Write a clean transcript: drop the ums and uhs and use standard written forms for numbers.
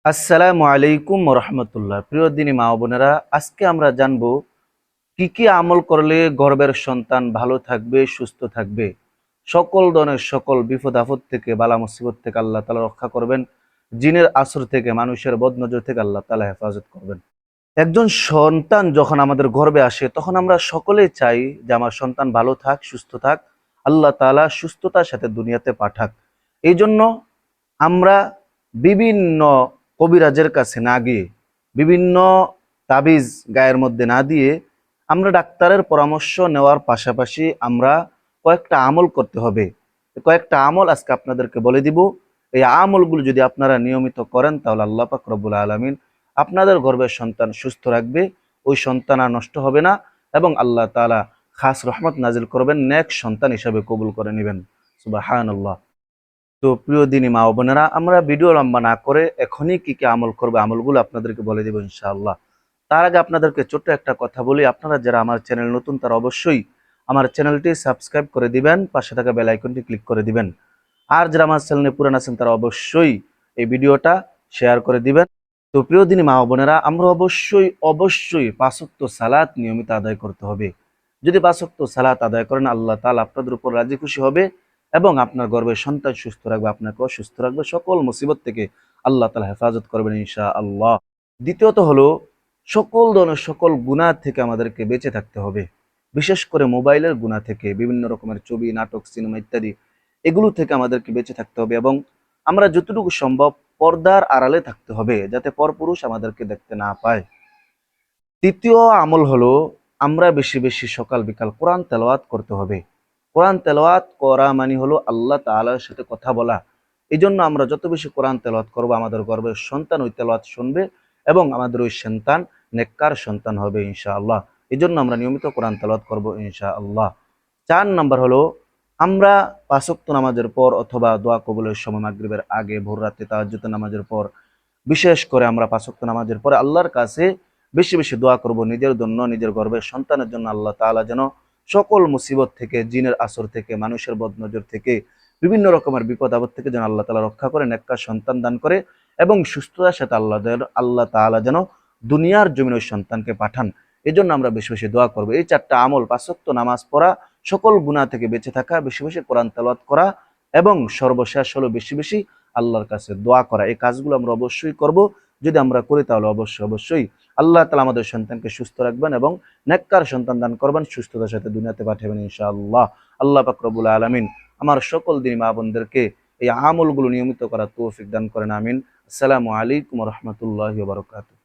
আসসালামু আলাইকুম রহমতুল্লাহ। প্রিয় দিনী মা ও বোনেরা, আজকে আমরা জানবো কি কি আমল করলে গর্ভের সন্তান ভালো থাকবে, সুস্থ থাকবে, সকল ধরনের সকল বিপদ আপদ থেকে, বালা মুসিবত থেকে আল্লাহ তাআলা রক্ষা করবেন, জিনের আসর থেকে, মানুষের বদনজর থেকে আল্লাহ তাআলা হেফাজত করবেন। একজন সন্তান যখন আমাদের গর্ভে আসে তখন আমরা সকলেই চাই যে আমার সন্তান ভালো থাক, সুস্থ থাক, আল্লাহ তাআলা সুস্থতার সাথে দুনিয়াতে পাঠাক। এই জন্য আমরা বিভিন্ন কবিরাজের কাছে না গিয়ে, বিভিন্ন তাবিজ গায়ের মধ্যে না দিয়ে, আমরা ডাক্তারের পরামর্শ নেওয়ার পাশাপাশি আমরা কয়েকটা আমল করতে হবে। কয়েকটা আমল আজকে আপনাদেরকে বলে দিব। এই আমলগুলো যদি আপনারা নিয়মিত করেন তাহলে আল্লাহ পাক রব্বুল আলামিন আপনাদের গর্ভের সন্তান সুস্থ রাখবে, ওই সন্তান আর নষ্ট হবে না, এবং আল্লাহ তাআলা খাস রহমত নাজিল করবেন, নেক সন্তান হিসাবে কবুল করে নেবেন। সুবহানাল্লাহ। তো প্রিয় দিনী মা ও বোনেরা, আমরা ভিডিও লম্বা না করে এখনই কি কি আমল করবে আমলগুলো আপনাদেরকে বলে দেব ইনশাআল্লাহ। তার আগে আপনাদেরকে ছোট্ট একটা কথা বলি, আপনারা যারা আমার চ্যানেল নতুন তারা অবশ্যই আমার চ্যানেলটি সাবস্ক্রাইব করে দিবেন, পাশে থাকা বেল আইকনটি ক্লিক করে দিবেন। আর যারা আমার চ্যানেলে পুরান আছেন তারা অবশ্যই এই ভিডিওটা শেয়ার করে দিবেন। তো প্রিয় দিনী মা ও বোনেরা, আমরা অবশ্যই অবশ্যই ৫ ওয়াক্ত সালাত নিয়মিত আদায় করতে হবে। যদি ৫ ওয়াক্ত সালাত আদায় করেন আল্লাহ তাআলা আপনাদের উপর রাজি খুশি হবে এবং আপনার গর্ভের সন্তান সুস্থ রাখবে, আপনাকেও সুস্থ রাখবে, সকল মুসিবত থেকে আল্লাহ তাআলা হেফাজত করবেন ইনশাআল্লাহ। দ্বিতীয়ত হলো, সকল ধরনের সকল গুনাহ থেকে আমাদেরকে বেঁচে থাকতে হবে। বিশেষ করে মোবাইলের গুনাহ থেকে, বিভিন্ন রকমের ছবি, নাটক, সিনেমা ইত্যাদি, এগুলো থেকে আমাদেরকে বেঁচে থাকতে হবে এবং আমরা যতটুকু সম্ভব পর্দার আড়ালে থাকতে হবে, যাতে পরপুরুষ আমাদেরকে দেখতে না পায়। তৃতীয় আমল হলো, আমরা বেশি বেশি সকাল বিকাল কোরআন তেলাওয়াত করতে হবে। কোরআন তেলাওয়াত করা মানে হলো আল্লাহ তাআলার সাথে কথা বলা। এই জন্য আমরা যত বেশি কোরআন তেলাওয়াত করবো, আমাদের গর্ভের সন্তান ওই তেলাওয়াত শুনবে এবং আমাদের ওই সন্তান নেককার সন্তান হবে ইনশাআল্লাহ। এই জন্য আমরা নিয়মিত কোরআন তেলাওয়াত করবো ইনশাআল্লাহ। ৪ নাম্বার হলো, আমরা ৫ ওয়াক্ত নামাজের পর অথবা দোয়া কবুলের সময়, মাগরিবের আগে, ভোর রাতে তাহাজ্জুদের নামাজের পর, বিশেষ করে আমরা ৫ ওয়াক্ত নামাজের পরে আল্লাহর কাছে বেশি বেশি দোয়া করব, নিজের জন্য, নিজের গর্ভের সন্তানের জন্য, আল্লাহ তাআলা যেন সকল মুসিবত থেকে, জিনের আসর থেকে, মানুষের বদনজর থেকে, বিভিন্ন রকমের বিপদ আপদ থেকে যেন আল্লাহ তাআলা রক্ষা করে, নেককার সন্তান দান করে এবং সুস্থতার সাথে আল্লাহ তাআলা যেন দুনিয়ার জমিনে ওই সন্তানকে পাঠান। এই জন্য আমরা বেশি বেশি দোয়া করবো। এই ৪টা আমল, ৫ ওয়াক্ত নামাজ পড়া, সকল গুনাহ থেকে বেঁচে থাকা, বেশি বেশি কোরআন তেলাওয়াত করা এবং সর্বশেষ হলো বেশি বেশি আল্লাহর কাছে দোয়া করা। এই কাজগুলো আমরা অবশ্যই করব। যদি আমরা করি তাহলে অবশ্যই অবশ্যই আল্লাহ তাআলা আমাদের সন্তানকে সুস্থ রাখবেন এবং নেককার সন্তান দান করবেন, সুস্থতার সাথে দুনিয়াতে পাঠাবেন ইনশাআল্লাহ। আল্লাহ পাক রব্বুল আলামিন আমার সকল দিনী মা বোনদেরকে এই আমলগুলো নিয়মিত করার তৌফিক দান করেন, আমিন। আসসালামু আলাইকুম ওয়া রাহমাতুল্লাহি ওয়া বারাকাতুহু।